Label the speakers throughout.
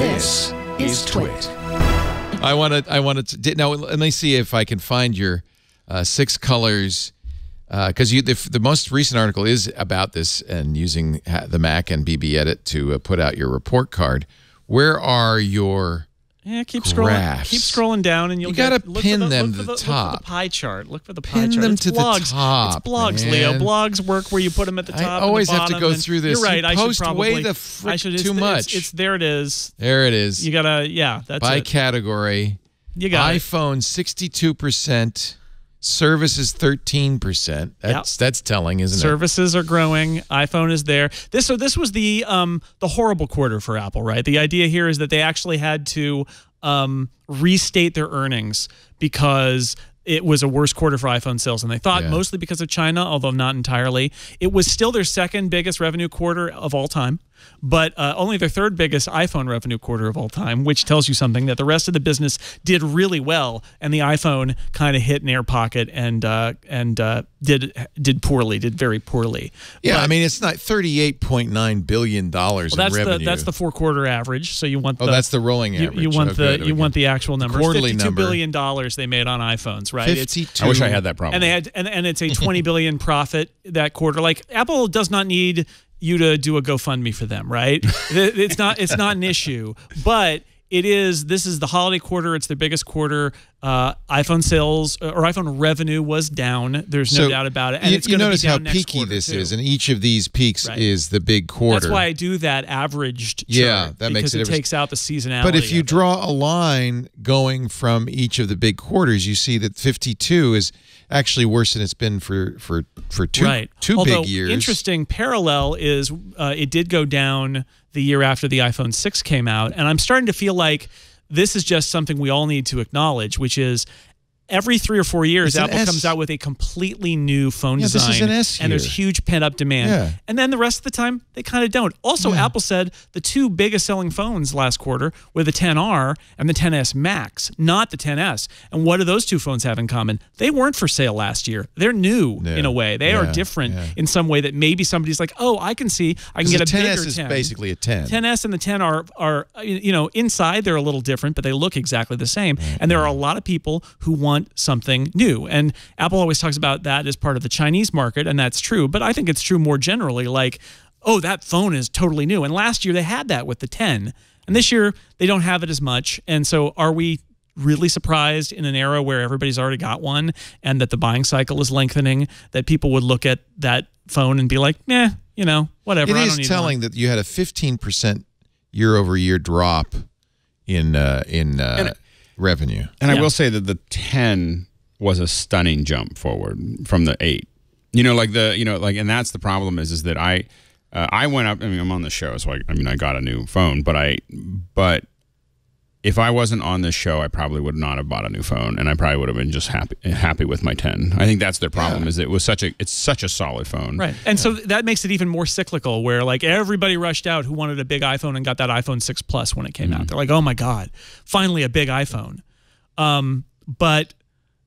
Speaker 1: This is TWiT.
Speaker 2: I wanted to now. Let me see if I can find your 6 colors, because the most recent article is about this and using the Mac and BB Edit to put out your report card. Where are your
Speaker 1: keep
Speaker 2: graphs?
Speaker 1: scrolling down, and
Speaker 2: you got to pin them to the top.
Speaker 1: Look for the pie chart. Look for the pie chart.
Speaker 2: Pin them
Speaker 1: it's
Speaker 2: to
Speaker 1: blogs.
Speaker 2: the top.
Speaker 1: It's blogs,
Speaker 2: man.
Speaker 1: Leo. Blogs work where you put them at the top.
Speaker 2: I always
Speaker 1: and the
Speaker 2: have to
Speaker 1: bottom,
Speaker 2: go through this.
Speaker 1: You're right.
Speaker 2: You post
Speaker 1: I should probably
Speaker 2: way the frick too much.
Speaker 1: There it is.
Speaker 2: There it is.
Speaker 1: You gotta that's
Speaker 2: by
Speaker 1: it.
Speaker 2: category.
Speaker 1: You got
Speaker 2: iPhone 62%. Services 13%. That's telling, isn't it?
Speaker 1: Services are growing. iPhone is there. This was the horrible quarter for Apple, right? The idea here is that they actually had to restate their earnings because it was a worse quarter for iPhone sales than they thought, mostly because of China, although not entirely. It was still their second biggest revenue quarter of all time, but only their third biggest iPhone revenue quarter of all time, which tells you something, that the rest of the business did really well, and the iPhone kind of hit an air pocket and did poorly, did very poorly.
Speaker 2: Yeah,
Speaker 1: but,
Speaker 2: I mean, it's not $38.9 billion in revenue.
Speaker 1: That's the 4-quarter average. So you want
Speaker 2: that's the rolling average.
Speaker 1: You want the actual number.
Speaker 2: Quarterly
Speaker 1: $52
Speaker 2: number.
Speaker 1: billion they made on iPhones, right?
Speaker 2: 52.
Speaker 3: I wish I had that problem.
Speaker 1: And it's a $20 billion profit that quarter. Like, Apple does not need you to do a GoFundMe for them, right? It's not an issue, but this is the holiday quarter. It's their biggest quarter. iPhone sales or iPhone revenue was down. There's no doubt about it. And it's
Speaker 2: you notice
Speaker 1: be down
Speaker 2: how peaky this
Speaker 1: too.
Speaker 2: is, and each of these peaks is the big quarter.
Speaker 1: That's why I do that averaged chart.
Speaker 2: Yeah, that makes it
Speaker 1: because it takes out the seasonality.
Speaker 2: But if you draw a line going from each of the big quarters, you see that 52 is actually worse than it's been for two big years.
Speaker 1: Interesting parallel is it did go down the year after the iPhone 6 came out, and I'm starting to feel like this is just something we all need to acknowledge, which is every 3 or 4 years, Apple comes out with a completely new phone design.
Speaker 2: This is an S year.
Speaker 1: And there's huge pent-up demand.
Speaker 2: Yeah.
Speaker 1: And then the rest of the time, they kind of don't. Also, Apple said the 2 biggest selling phones last quarter were the XR and the XS Max, not the XS. And what do those 2 phones have in common? They weren't for sale last year. They're new in a way. They are different in some way that maybe somebody's like, oh, I can see I can get a bigger 10.
Speaker 2: The XS is basically a 10.
Speaker 1: 10S and the 10 are inside they're a little different, but they look exactly the same. And there are a lot of people who want something new. And Apple always talks about that as part of the Chinese market, and that's true. But I think it's true more generally, like, oh, that phone is totally new. And last year they had that with the 10. And this year they don't have it as much. And so are we really surprised in an era where everybody's already got one and that the buying cycle is lengthening, that people would look at that phone and be like, whatever.
Speaker 2: It is telling that you had a 15% year-over-year drop in revenue.
Speaker 3: And I will say that the 10 was a stunning jump forward from the 8. And that's the problem is that I went up. I mean, I'm on the show, so I got a new phone, but if I wasn't on this show, I probably would not have bought a new phone, and I probably would have been just happy with my 10. I think that's their problem is it's such a solid phone.
Speaker 1: Right. And so that makes it even more cyclical, where like everybody rushed out who wanted a big iPhone and got that iPhone 6 Plus when it came out. They're like, oh my God, finally a big iPhone. But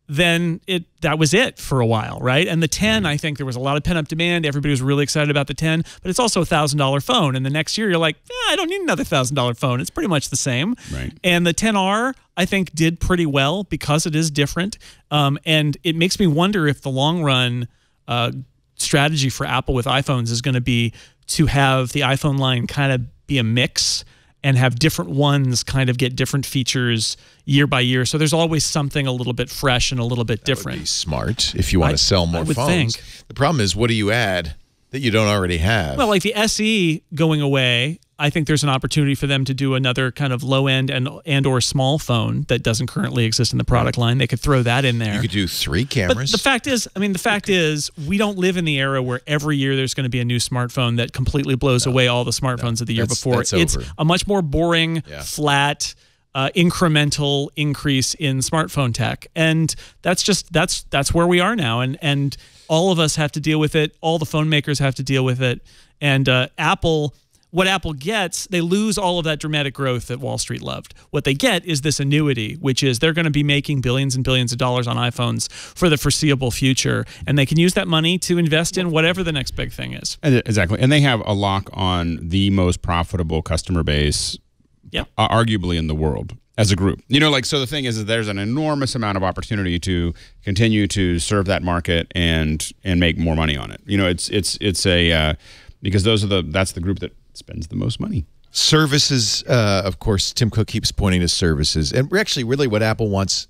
Speaker 1: then that was it for a while, right? And the 10, I think there was a lot of pent-up demand. Everybody was really excited about the 10, but it's also a $1,000 phone. And the next year, you're like, I don't need another $1,000 phone. It's pretty much the same.
Speaker 3: Right.
Speaker 1: And the 10R, I think, did pretty well because it is different. And it makes me wonder if the long-run strategy for Apple with iPhones is going to be to have the iPhone line kind of be a mix and have different ones kind of get different features year by year. So there's always something a little bit fresh and a little bit different.
Speaker 2: That would be smart if you want to sell more phones. The problem is, what do you add that you don't already have?
Speaker 1: Well, like the SE going away, I think there's an opportunity for them to do another kind of low-end and or small phone that doesn't currently exist in the product line. They could throw that in there.
Speaker 2: You could do 3 cameras.
Speaker 1: But the fact is, we don't live in the era where every year there's going to be a new smartphone that completely blows away all the smartphones of the year before. It's a much more boring, flat, incremental increase in smartphone tech, and that's where we are now. And all of us have to deal with it. All the phone makers have to deal with it. And what Apple gets, they lose all of that dramatic growth that Wall Street loved. What they get is this annuity, which is they're going to be making billions and billions of dollars on iPhones for the foreseeable future, and they can use that money to invest in whatever the next big thing is.
Speaker 3: Exactly, and they have a lock on the most profitable customer base arguably in the world as a group. You know, like, so the thing is there's an enormous amount of opportunity to continue to serve that market and make more money on it. You know, it's a because that's the group that spends the most money.
Speaker 2: Services, of course, Tim Cook keeps pointing to services. And actually, really what Apple wants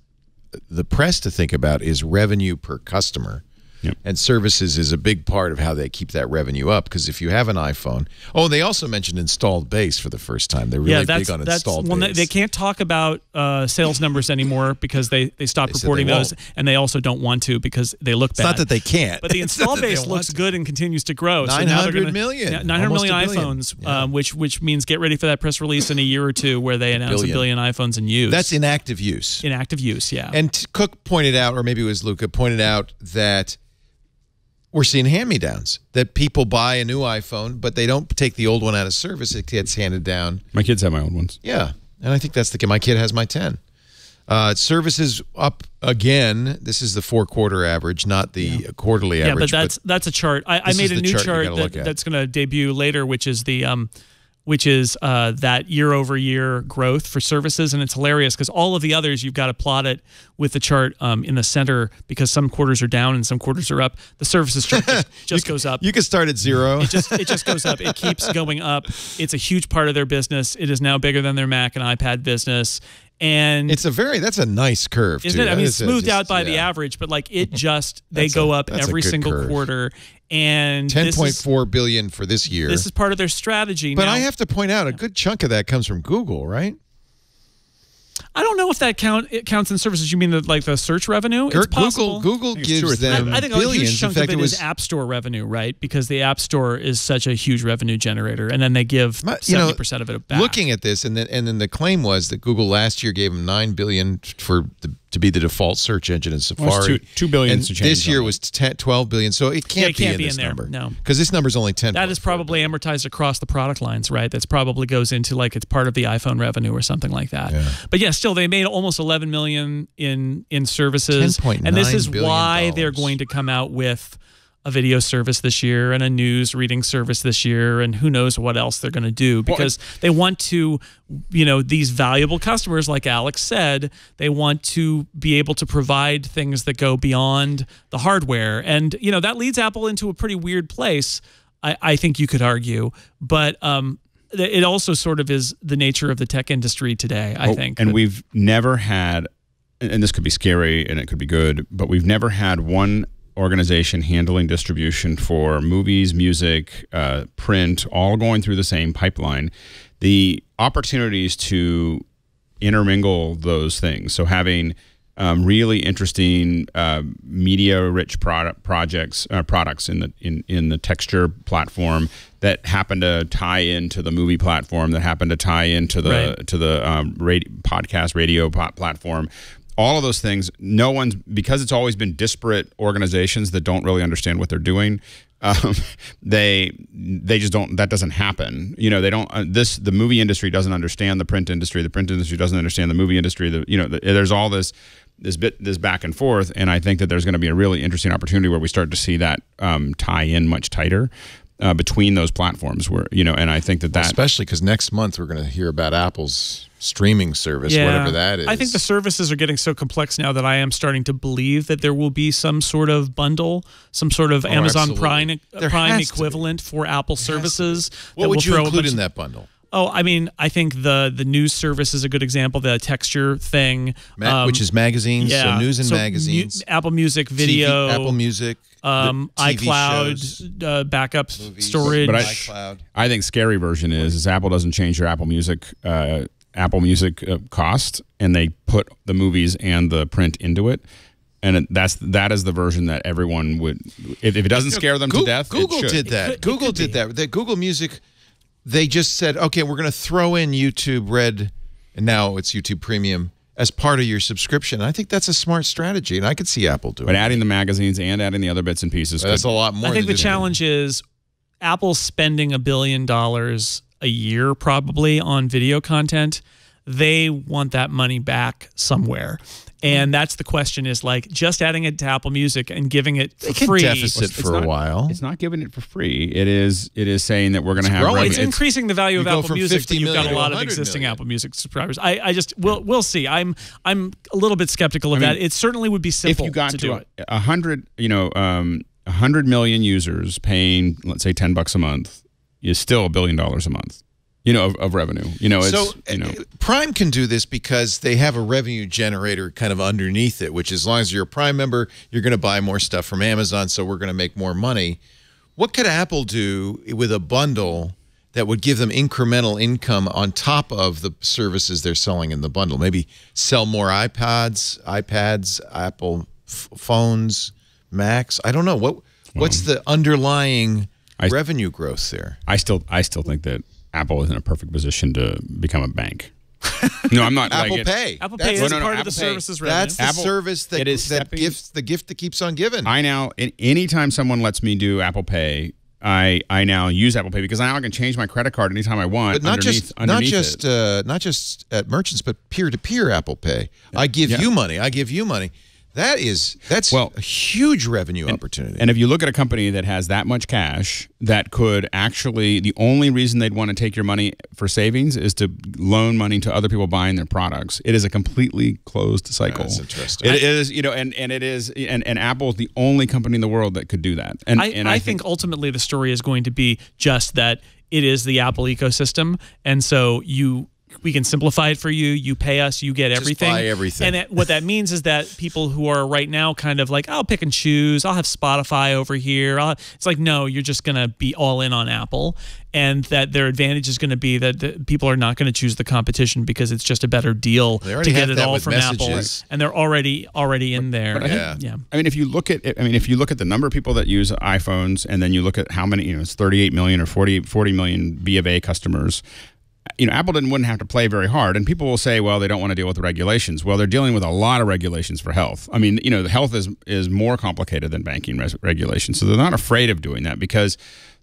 Speaker 2: the press to think about is revenue per customer.
Speaker 3: Yep.
Speaker 2: And services is a big part of how they keep that revenue up, because if you have an iPhone... Oh, they also mentioned installed base for the first time. They're really big on installed base.
Speaker 1: They can't talk about sales numbers anymore because they stopped reporting those, and they also don't want to because they look bad.
Speaker 2: It's not that they can't.
Speaker 1: But the install base looks good and continues to grow.
Speaker 2: 900 million.
Speaker 1: 900 million iPhones, which means get ready for that press release in a year or two where they announce a billion iPhones in use.
Speaker 2: That's in active use.
Speaker 1: In active use, yeah.
Speaker 2: And Cook pointed out, or maybe it was Luca, pointed out that we're seeing hand-me-downs, that people buy a new iPhone, but they don't take the old one out of service. It gets handed down.
Speaker 3: My kids have my old ones.
Speaker 2: Yeah, and I think that's the case. My kid has my 10. Services up again. This is the 4-quarter average, not the quarterly average.
Speaker 1: Yeah, but that's a chart. I made a new chart that's going to debut later, which is that year-over-year growth for services, and it's hilarious because all of the others you've got to plot it with the chart in the center because some quarters are down and some quarters are up. The services chart just goes up.
Speaker 2: You can start at 0.
Speaker 1: It just goes up. It keeps going up. It's a huge part of their business. It is now bigger than their Mac and iPad business. And
Speaker 2: that's a nice curve,
Speaker 1: isn't it? I mean, it's smoothed out by the average, but like they go up every single quarter. And
Speaker 2: $10.4 billion for this year.
Speaker 1: This is part of their strategy.
Speaker 2: But I have to point out, a good chunk of that comes from Google, right?
Speaker 1: I don't know if that counts in services. You mean the search revenue? It's possible.
Speaker 2: Google gives them
Speaker 1: I think
Speaker 2: billions.
Speaker 1: A huge chunk of it is App Store revenue, right? Because the App Store is such a huge revenue generator, and then they give 70% of it back.
Speaker 2: Looking at this, and then the claim was that Google last year gave them $9 billion to be the default search engine in Safari.
Speaker 3: Well, $2 billion.
Speaker 2: And this year was $12 billion, so it can't be in this number.
Speaker 1: No,
Speaker 2: because this number is only 10.
Speaker 1: That is probably amortized across the product lines, right? That's probably goes into it's part of the iPhone revenue or something like that. Yeah. But yeah, still they made almost $11 million in services, and this is why they're going to come out with a video service this year and a news reading service this year, and who knows what else they're going to do, because they want to, these valuable customers, like Alex said, they want to be able to provide things that go beyond the hardware. And, that leads Apple into a pretty weird place, I think you could argue. But it also sort of is the nature of the tech industry today, I think.
Speaker 3: And we've never had, and this could be scary and it could be good, but we've never had one organization handling distribution for movies, music, print, all going through the same pipeline. The opportunities to intermingle those things, so having really interesting media-rich products in the texture platform that happen to tie into the movie platform, that happen to tie into the podcast radio platform. All of those things, because it's always been disparate organizations that don't really understand what they're doing. They just don't. That doesn't happen. They don't. The movie industry doesn't understand the print industry. The print industry doesn't understand the movie industry. There's all this back and forth, and I think that there's going to be a really interesting opportunity where we start to see that tie in much tighter between those platforms. And I think that
Speaker 2: especially because next month we're going to hear about Apple's streaming service, whatever that is.
Speaker 1: I think the services are getting so complex now that I am starting to believe that there will be some sort of bundle, some sort of Amazon Prime equivalent for Apple services.
Speaker 2: What would you include in that bundle?
Speaker 1: Oh, I mean, I think the news service is a good example. The texture thing,
Speaker 2: which is magazines, so news and magazines,
Speaker 1: Apple Music, video,
Speaker 2: TV, Apple Music,
Speaker 1: iCloud, backup
Speaker 2: movies,
Speaker 1: storage.
Speaker 2: But iCloud.
Speaker 3: I think scary version is Apple doesn't change your Apple Music cost, and they put the movies and the print into it. And that is the version that everyone would, if it doesn't scare them to death.
Speaker 2: Google did that. Google did that. The Google Music. They just said, okay, we're going to throw in YouTube Red, and now it's YouTube Premium, as part of your subscription. And I think that's a smart strategy, and I could see Apple doing it.
Speaker 3: But adding the magazines and adding the other bits and pieces.
Speaker 2: That's a lot more.
Speaker 1: I think the challenge is Apple's spending $1 billion a year probably on video content. they want that money back somewhere. And that's the question, is like just adding it to Apple Music and giving it for free.
Speaker 2: Deficit for a while.
Speaker 3: It's not giving it for free. It is saying that we're going to have revenue.
Speaker 1: It's increasing the value of Apple Music, but you've got a lot of existing Apple Music subscribers. We'll see. I'm a little bit skeptical of that. It certainly would be simple
Speaker 3: if you got
Speaker 1: to do it.
Speaker 3: 100 million users paying, let's say, $10 a month is still $1 billion a month. Of revenue.
Speaker 2: Prime can do this because they have a revenue generator kind of underneath it, which as long as you're a Prime member, you're going to buy more stuff from Amazon, so we're going to make more money. What could Apple do with a bundle that would give them incremental income on top of the services they're selling in the bundle? Maybe sell more iPads, Apple phones, Macs. I don't know. What's the underlying revenue growth there?
Speaker 3: I still think that Apple is in a perfect position to become a bank. No, I'm not.
Speaker 2: Apple Pay.
Speaker 1: Apple Pay is part of the services revenue.
Speaker 2: That's the service that the gift that keeps on giving.
Speaker 3: Anytime someone lets me do Apple Pay, I now use Apple Pay because now I can change my credit card anytime I want.
Speaker 2: But not just at merchants, but peer-to-peer Apple Pay. Yeah. I give you money. I give you money. That's a huge revenue opportunity.
Speaker 3: And if you look at a company that has that much cash, that could actually, the only reason they'd want to take your money for savings is to loan money to other people buying their products. It is a completely closed cycle.
Speaker 2: That's interesting.
Speaker 3: It is, and Apple is the only company in the world that could do that. And
Speaker 1: I think ultimately the story is going to be just that it is the Apple ecosystem, and so we can simplify it for you. You pay us, you get everything.
Speaker 2: Just buy everything.
Speaker 1: And what that means is that people who are right now kind of like, I'll pick and choose. I'll have Spotify over here. It's like, no, you're just going to be all in on Apple. And that their advantage is going to be that people are not going to choose the competition because it's just a better deal to get it all from
Speaker 2: messages.
Speaker 1: Apple. And they're already in there.
Speaker 3: I mean, if you look at the number of people that use iPhones, and then you look at how many, it's 38 million or 40 million B of A customers. Apple wouldn't have to play very hard, and people will say, well, they don't want to deal with the regulations. Well, they're dealing with a lot of regulations for health. I mean, the health is more complicated than banking regulations, so they're not afraid of doing that, because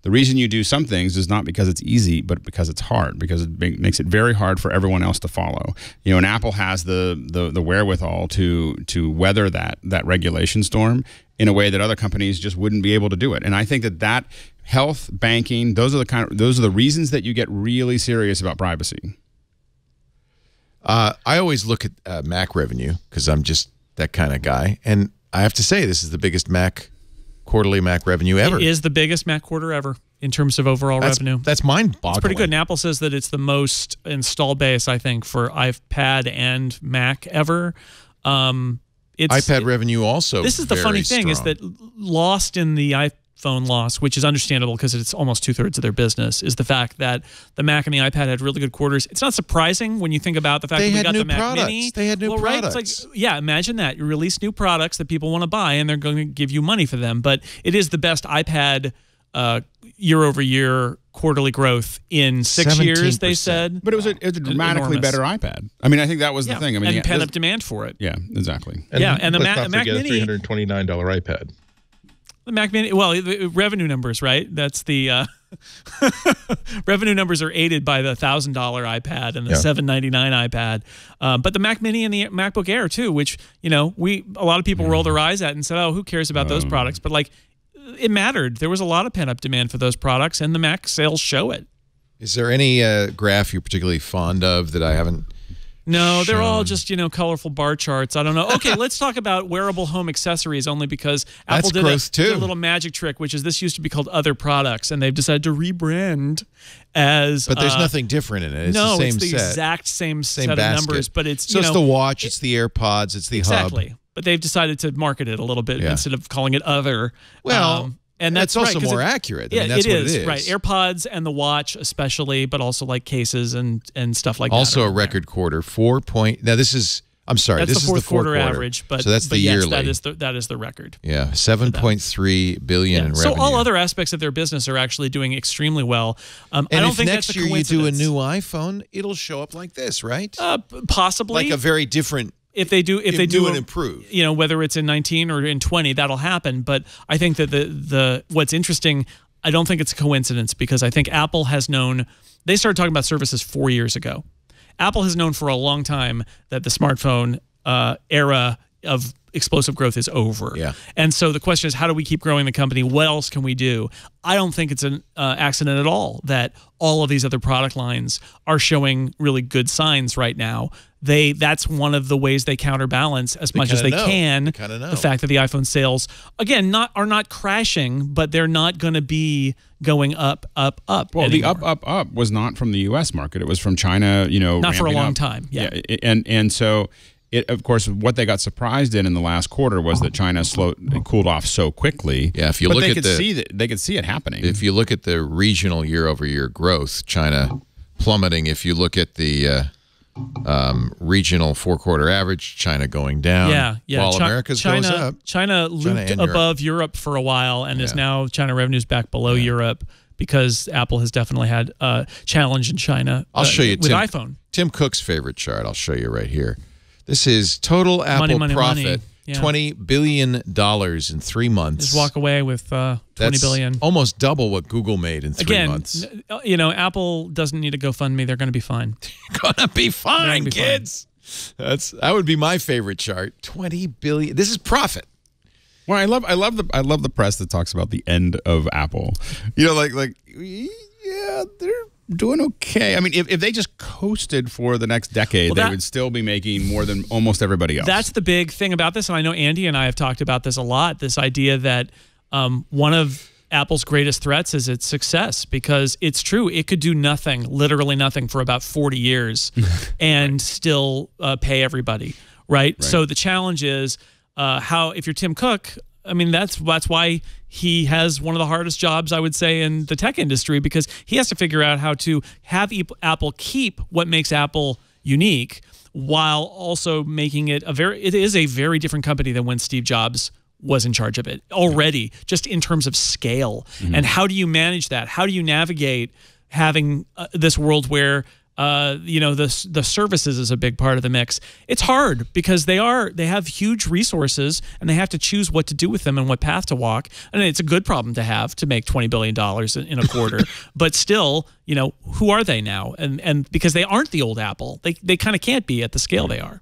Speaker 3: the reason you do some things is not because it's easy, but because it's hard, because it makes it very hard for everyone else to follow. And Apple has the wherewithal to weather that regulation storm in a way that other companies just wouldn't be able to do it. And I think that health, banking, those are the reasons that you get really serious about privacy.
Speaker 2: I always look at Mac revenue because I'm just that kind of guy, and I have to say this is the biggest quarterly Mac revenue ever.
Speaker 1: It is the biggest Mac quarter ever in terms of overall revenue.
Speaker 2: That's mind-boggling.
Speaker 1: It's pretty good. And Apple says that it's the most install base, I think, for iPad and Mac ever.
Speaker 2: iPad revenue also.
Speaker 1: This is the funny thing, is that lost in the iPhone loss, which is understandable because it's almost 2/3 of their business, is the fact that the Mac and the iPad had really good quarters. It's not surprising when you think about the fact that we got the Mac Mini.
Speaker 2: They had new products.
Speaker 1: Right? It's like, yeah, imagine that. You release new products that people want to buy, and they're going to give you money for them. But it is the best iPad year-over-year quarterly growth in 6 years, they said.
Speaker 3: But it was a dramatically better iPad. I mean, I think that was the thing. I mean,
Speaker 1: and pent-up demand for it.
Speaker 3: Yeah, exactly.
Speaker 1: And the Mac Mini,
Speaker 4: a $329 iPad.
Speaker 1: The Mac Mini, well, the revenue numbers, right? That's the revenue numbers are aided by the $1,000 iPad and the $799 iPad. But the Mac Mini and the MacBook Air too, which a lot of people rolled their eyes at and said, "Oh, who cares about those products?" But like, it mattered. There was a lot of pent-up demand for those products, and the Mac sales show it.
Speaker 2: Is there any graph you're particularly fond of that I haven't?
Speaker 1: No, they're all just, colorful bar charts. I don't know. Okay, let's talk about wearable home accessories, only because Apple did a little magic trick, which is this used to be called other products, and they've decided to rebrand as...
Speaker 2: But there's nothing different in it. It's the same set.
Speaker 1: It's the exact same set
Speaker 2: basket.
Speaker 1: Of numbers, but it's,
Speaker 2: So it's the watch, it's the AirPods, it's the hub.
Speaker 1: Exactly. But they've decided to market it a little bit instead of calling it other.
Speaker 2: Well...
Speaker 1: and that's
Speaker 2: also
Speaker 1: right,
Speaker 2: more accurate.
Speaker 1: Yeah,
Speaker 2: that's
Speaker 1: it
Speaker 2: what
Speaker 1: is.
Speaker 2: it is.
Speaker 1: Right. AirPods and the watch especially, but also like cases and stuff like
Speaker 2: also
Speaker 1: that.
Speaker 2: Also a record quarter, 4 point. Now this is, I'm sorry,
Speaker 1: that's
Speaker 2: this is the fourth quarter
Speaker 1: average, but
Speaker 2: so that's the
Speaker 1: yes,
Speaker 2: yearly.
Speaker 1: that is the record.
Speaker 2: Yeah, 7.3 billion in revenue.
Speaker 1: So all other aspects of their business are actually doing extremely well.
Speaker 2: And
Speaker 1: I don't
Speaker 2: if
Speaker 1: think
Speaker 2: next
Speaker 1: that's a
Speaker 2: year you do a
Speaker 1: coincidence.
Speaker 2: new iPhone, it'll show up like this, right?
Speaker 1: Possibly.
Speaker 2: Like a very different.
Speaker 1: If they do
Speaker 2: and improve,
Speaker 1: whether it's in 19 or in 20, that'll happen. But I think that the what's interesting, I don't think it's a coincidence, because I think Apple has known. They started talking about services 4 years ago, Apple has known for a long time that the smartphone era of explosive growth is over.
Speaker 2: Yeah.
Speaker 1: And so the question is, how do we keep growing the company? What else can we do? I don't think it's an accident at all that all of these other product lines are showing really good signs right now. That's one of the ways they counterbalance as much as they can the fact that the iPhone sales, again, are not crashing, but they're not going to be going up
Speaker 3: Well,
Speaker 1: anymore.
Speaker 3: the up was not from the U.S. market. It was from China,
Speaker 1: not for a long time. Yeah.
Speaker 3: And so of course, what they got surprised in the last quarter was that China cooled off so quickly.
Speaker 2: Yeah, if you look at
Speaker 3: they could see it happening.
Speaker 2: If you look at the regional year-over-year growth, China plummeting. If you look at the regional 4-quarter average, China going down. Yeah. While America's goes up.
Speaker 1: China looped above Europe for a while, and is now China revenue's back below Europe because Apple has definitely had a challenge in China.
Speaker 2: I'll show you
Speaker 1: with iPhone.
Speaker 2: Tim Cook's favorite chart. I'll show you right here. This is total Apple profit, yeah. $20 billion in 3 months.
Speaker 1: Just walk away with $20 billion.
Speaker 2: Almost double what Google made in 3 months.
Speaker 1: Apple doesn't need a GoFundMe. They're going to be fine.
Speaker 2: Going to be fine, kids. That would be my favorite chart. $20 billion. This is profit.
Speaker 3: Well, I love the press that talks about the end of Apple. They're doing okay. I mean, if they just coasted for the next decade, they would still be making more than almost everybody else.
Speaker 1: That's the big thing about this, and I know Andy and I have talked about this a lot, this idea that one of Apple's greatest threats is its success, because it's true. It could do nothing, literally nothing, for about 40 years and still pay everybody, right? So the challenge is if you're Tim Cook, I mean, that's why he has one of the hardest jobs, I would say, in the tech industry, because he has to figure out how to have Apple keep what makes Apple unique while also making it it is a very different company than when Steve Jobs was in charge of it already, just in terms of scale. And how do you manage that? How do you navigate having this world where the services is a big part of the mix? It's hard because they have huge resources and they have to choose what to do with them and what path to walk. And it's a good problem to have, to make $20 billion in a quarter. But still, who are they now? And because they aren't the old Apple, they kind of can't be at the scale they are.